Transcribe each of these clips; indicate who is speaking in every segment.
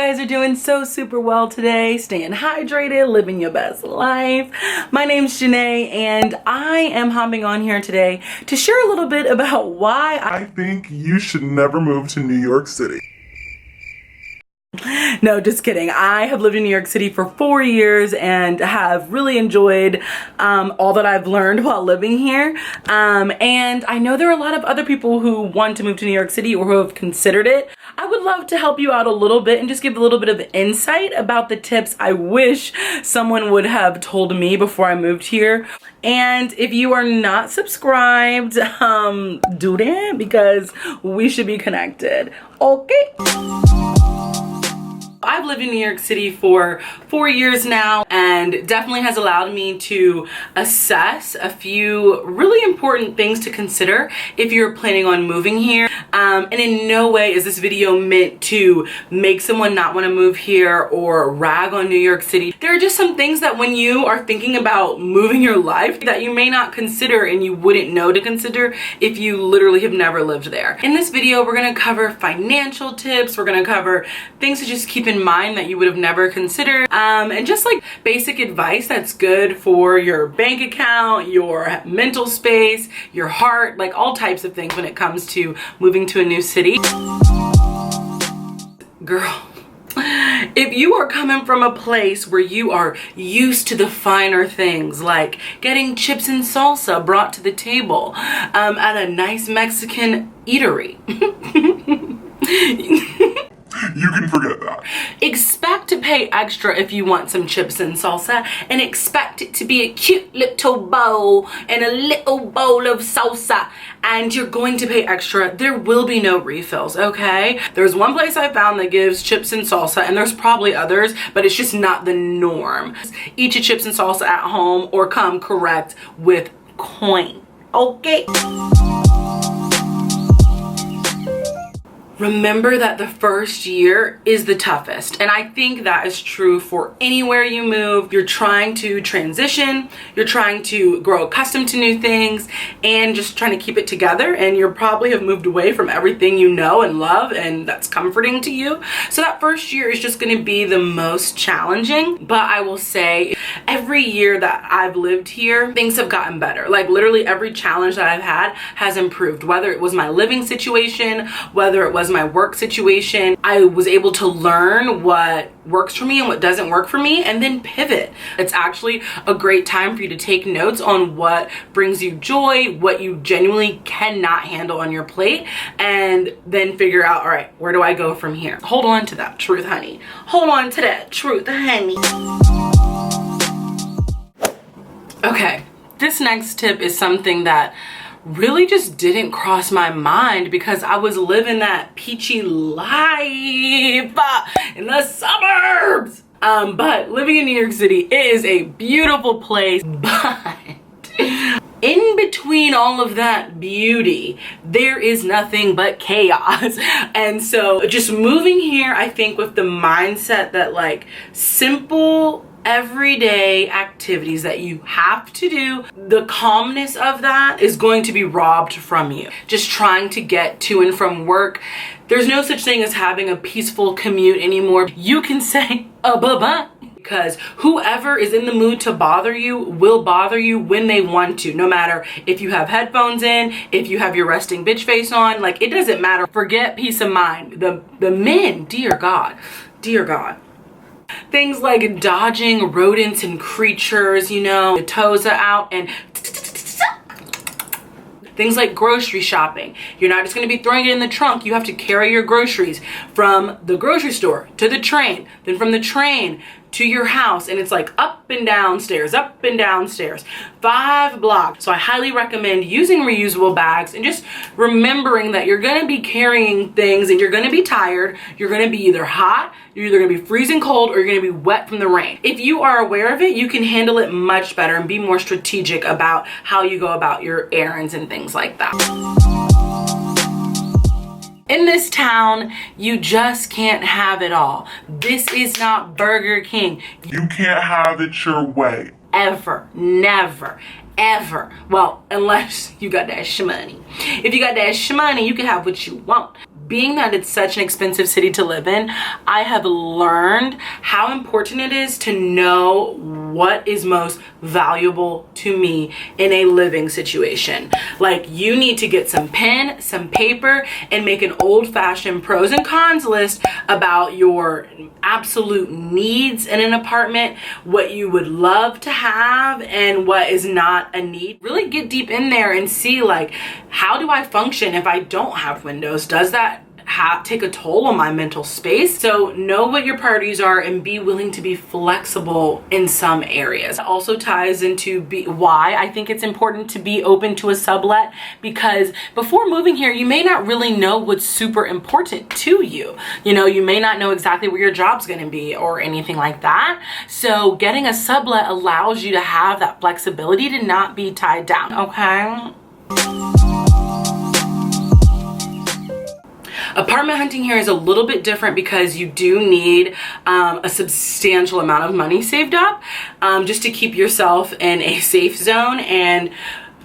Speaker 1: guys are doing so super well today, staying hydrated, living your best life. My name's Janae and I am hopping on here today to share a little bit about why
Speaker 2: I think you should never move to New York City.
Speaker 1: No, just kidding. I have lived in New York City for 4 years and have really enjoyed all that I've learned while living here. And I know there are a lot of other people who want to move to New York City or who have considered it. I would love to help you out a little bit and just give a little bit of insight about the tips I wish someone would have told me before I moved here. And if you are not subscribed, do that because we should be connected. Okay? I've lived in New York City for 4 years now and definitely has allowed me to assess a few really important things to consider if you're planning on moving here. And in no way is this video meant to make someone not want to move here or rag on New York City. There are just some things that when you are thinking about moving your life that you may not consider and you wouldn't know to consider if you literally have never lived there. In this video, we're going to cover financial tips. We're going to cover things to just keep in mind that you would have never considered, and just like basic advice that's good for your bank account, your mental space, your heart, like all types of things when it comes to moving to a new city. Girl, if you are coming from a place where you are used to the finer things like getting chips and salsa brought to the table at a nice Mexican eatery,
Speaker 2: You can forget that.
Speaker 1: Expect to pay extra if you want some chips and salsa, and expect it to be a cute little bowl and a little bowl of salsa, and you're going to pay extra. There will be no refills, okay? There's one place I found that gives chips and salsa, and there's probably others, but it's just not the norm. Eat your chips and salsa at home or come correct with coin, okay? Remember that the first year is the toughest, and I think that is true for anywhere you move. You're trying to transition, you're trying to grow accustomed to new things, and just trying to keep it together, and you probably have moved away from everything you know and love, and that's comforting to you. So that first year is just going to be the most challenging, but I will say every year that I've lived here, things have gotten better. Like literally every challenge that I've had has improved, whether it was my living situation, whether it was my work situation. I was able to learn what works for me and what doesn't work for me and then pivot. It's actually a great time for you to take notes on what brings you joy, what you genuinely cannot handle on your plate, and then figure out, all right, where do I go from here? Hold on to that truth, honey. Hold on to that truth, honey. Okay, this next tip is something that really just didn't cross my mind because I was living that peachy life in the suburbs. But living in New York City is a beautiful place, but in between all of that beauty, there is nothing but chaos. And so just moving here, I think with the mindset that like simple everyday activities that you have to do, the calmness of that is going to be robbed from you. Just trying to get to and from work. There's no such thing as having a peaceful commute anymore. You can say bye-bye, because whoever is in the mood to bother you will bother you when they want to, no matter if you have headphones in, if you have your resting bitch face on, like it doesn't matter. Forget peace of mind. The men, dear God, dear God. Things like dodging rodents and creatures, you know, the toes are out, and things like grocery shopping. You're not just going to be throwing it in the trunk. You have to carry your groceries from the grocery store to the train, then from the train to your house, and it's like up and down stairs, 5 blocks. So I highly recommend using reusable bags and just remembering that you're going to be carrying things and you're going to be tired. You're going to be either hot, you're either going to be freezing cold, or you're going to be wet from the rain. If you are aware of it, you can handle it much better and be more strategic about how you go about your errands and things like that. In this town, you just can't have it all. This is not Burger King.
Speaker 2: You can't have it your way.
Speaker 1: Ever, never, ever. Well, unless you got that shmoney. If you got that shmoney, you can have what you want. being that it's such an expensive city to live in, I have learned how important it is to know what is most valuable to me in a living situation. Like, you need to get some pen, some paper, and make an old-fashioned pros and cons list about your absolute needs in an apartment, what you would love to have, and what is not a need. Really get deep in there and see, like, how do I function if I don't have windows? Does that take a toll on my mental space? So know what your priorities are and be willing to be flexible in some areas. It also ties into why I think it's important to be open to a sublet, because before moving here, you may not really know what's super important to you. You know, you may not know exactly where your job's going to be or anything like that. So getting a sublet allows you to have that flexibility to not be tied down, okay? Apartment hunting here is a little bit different because you do need a substantial amount of money saved up just to keep yourself in a safe zone. And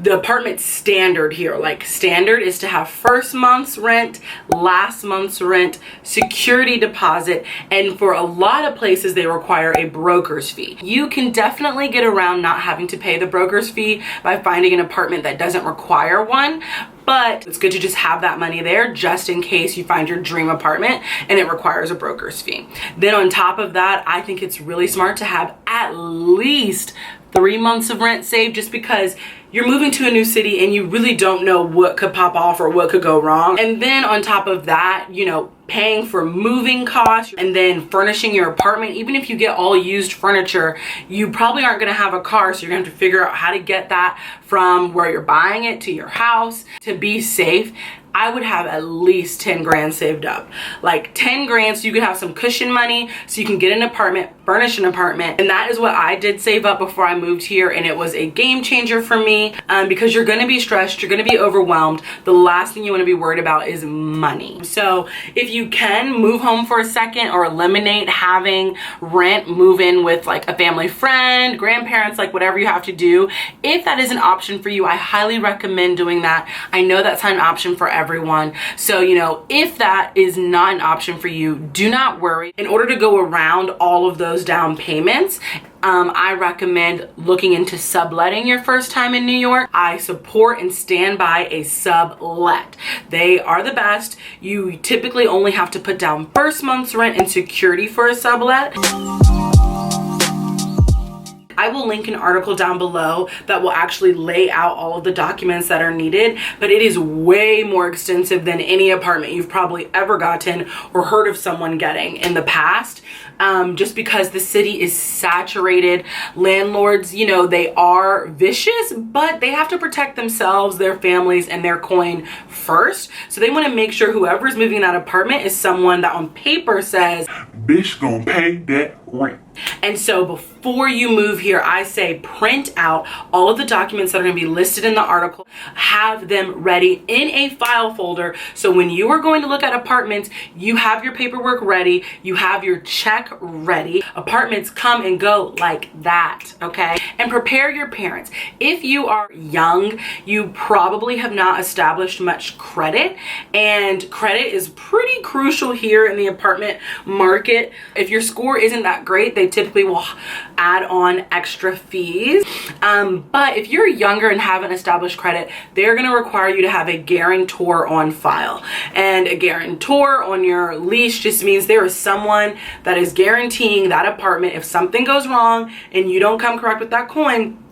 Speaker 1: the apartment standard here, like, standard is to have first month's rent, last month's rent, security deposit, and for a lot of places they require a broker's fee. You can definitely get around not having to pay the broker's fee by finding an apartment that doesn't require one, but it's good to just have that money there just in case you find your dream apartment and it requires a broker's fee. Then on top of that, I think it's really smart to have at least 3 months of rent saved, just because you're moving to a new city and you really don't know what could pop off or what could go wrong. And then on top of that, you know, paying for moving costs and then furnishing your apartment. Even if you get all used furniture, you probably aren't going to have a car, so you're going to have to figure out how to get that from where you're buying it to your house. To be safe, I would have at least 10 grand saved up. Like 10 grand so you can have some cushion money so you can get an apartment, furnish an apartment. And that is what I did save up before I moved here, and it was a game changer for me because you're gonna be stressed, you're gonna be overwhelmed. The last thing you wanna be worried about is money. So if you can move home for a second or eliminate having rent, move in with like a family friend, grandparents, like whatever you have to do. If that is an option for you, I highly recommend doing that. I know that's not an option for everyone. So, you know, if that is not an option for you, do not worry. In order to go around all of those down payments, I recommend looking into subletting your first time in New York. I support and stand by a sublet. They are the best. You typically only have to put down first month's rent and security for a sublet. I will link an article down below that will actually lay out all of the documents that are needed, but it is way more extensive than any apartment you've probably ever gotten or heard of someone getting in the past. Just because the city is saturated. Landlords, you know, they are vicious, but they have to protect themselves, their families, and their coin first. So they want to make sure whoever's moving in that apartment is someone that on paper says,
Speaker 2: bitch gonna pay that rent.
Speaker 1: And so before you move here, I say print out all of the documents that are going to be listed in the article. Have them ready in a file folder. So when you are going to look at apartments, you have your paperwork ready. You have your check ready. Apartments come and go like that, okay? And prepare your parents. If you are young, you probably have not established much credit. And credit is pretty crucial here in the apartment market. If your score isn't that great, they typically will add on extra fees. But if you're younger and haven't established credit, they're going to require you to have a guarantor on file. And a guarantor on your lease just means there is someone that is guaranteeing that apartment. If something goes wrong and you don't come correct with that coin,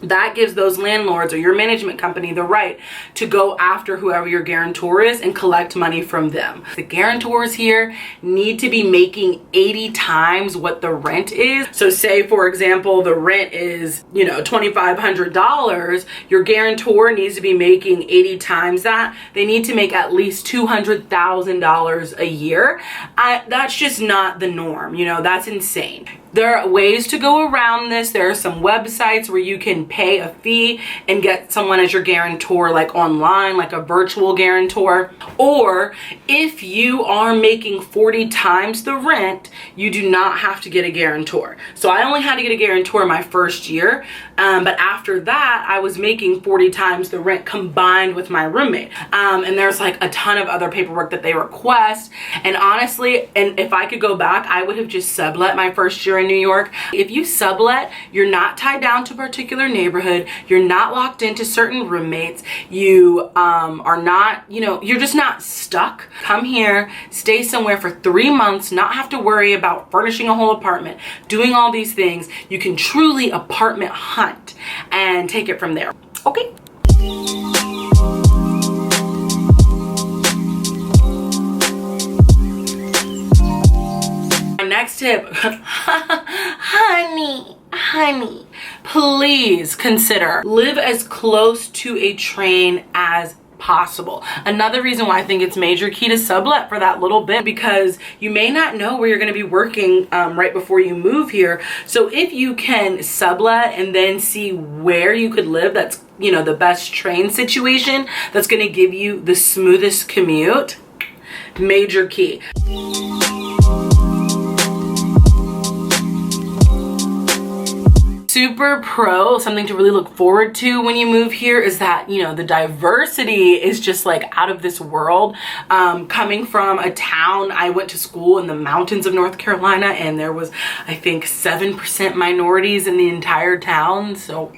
Speaker 1: that gives those landlords or your management company the right to go after whoever your guarantor is and collect money from them. The guarantors here need to be making 80 times what the rent is. So say, for example, the rent is, you know, $2,500. Your guarantor needs to be making 80 times that. They need to make at least $200,000 a year. That's just not the norm. You know, that's insane. There are ways to go around this. There are some websites where you can pay a fee and get someone as your guarantor, like online, like a virtual guarantor. Or if you are making 40 times the rent, you do not have to get a guarantor. So I only had to get a guarantor my first year, but after that I was making 40 times the rent combined with my roommate. And there's like a ton of other paperwork that they request. And honestly, and if I could go back, I would have just sublet my first year in New York. If you sublet, you're not tied down to a particular neighborhood. You're not locked into certain roommates. You are not, you know, you're just not stuck. Come here, stay somewhere for 3 months, not have to worry about furnishing a whole apartment, doing all these things. You can truly apartment hunt and take it from there. Okay. Next tip, honey, please consider live as close to a train as possible. Another reason why I think it's major key to sublet for that little bit, because you may not know where you're going to be working right before you move here. So if you can sublet and then see where you could live, that's, you know, the best train situation that's going to give you the smoothest commute. Major key. Super pro, something to really look forward to when you move here is that, you know, the diversity is just like out of this world. Coming from a town, I went to school in the mountains of North Carolina, and there was, I think, 7% minorities in the entire town. So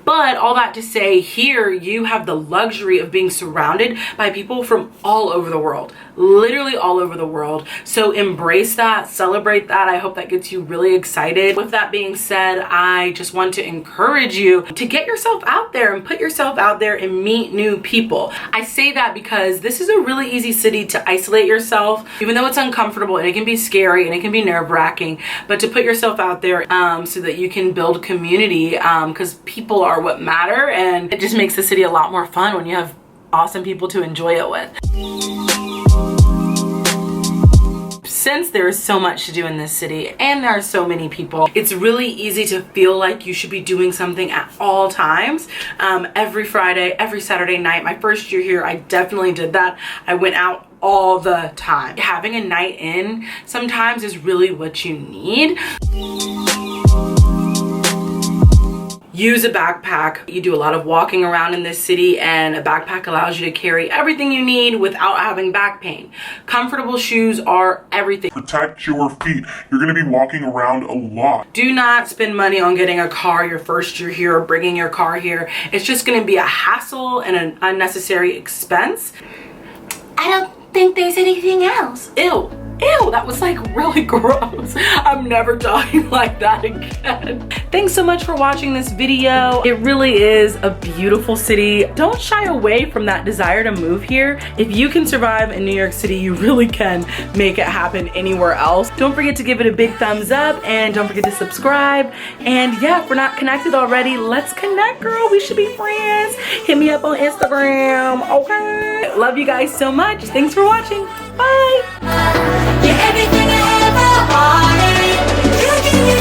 Speaker 1: but all that to say, here you have the luxury of being surrounded by people from all over the world, literally all over the world. So embrace that, celebrate that. I hope that gets you really excited. With that being said, I just want to encourage you to get yourself out there and put yourself out there and meet new people. I say that because this is a really easy city to isolate yourself, even though it's uncomfortable and it can be scary and it can be nerve-wracking, but to put yourself out there so that you can build community, because people are what matter, and it just makes the city a lot more fun when you have awesome people to enjoy it with. Since there is so much to do in this city and there are so many people, it's really easy to feel like you should be doing something at all times. Every Friday, every Saturday night. My first year here, I definitely did that. I went out all the time. Having a night in sometimes is really what you need. Use a backpack. You do a lot of walking around in this city, and a backpack allows you to carry everything you need without having back pain. Comfortable shoes are everything.
Speaker 2: Protect your feet. You're going to be walking around a lot.
Speaker 1: Do not spend money on getting a car your first year here or bringing your car here. It's just going to be a hassle and an unnecessary expense. I don't think there's anything else. Ew. Ew, that was like really gross. I'm never talking like that again. Thanks so much for watching this video. It really is a beautiful city. Don't shy away from that desire to move here. If you can survive in New York City, you really can make it happen anywhere else. Don't forget to give it a big thumbs up, and don't forget to subscribe. And yeah, if we're not connected already, let's connect, girl. We should be friends. Hit me up on Instagram, okay? Love you guys so much. Thanks for watching. Bye.
Speaker 3: You're everything I ever wanted. You give me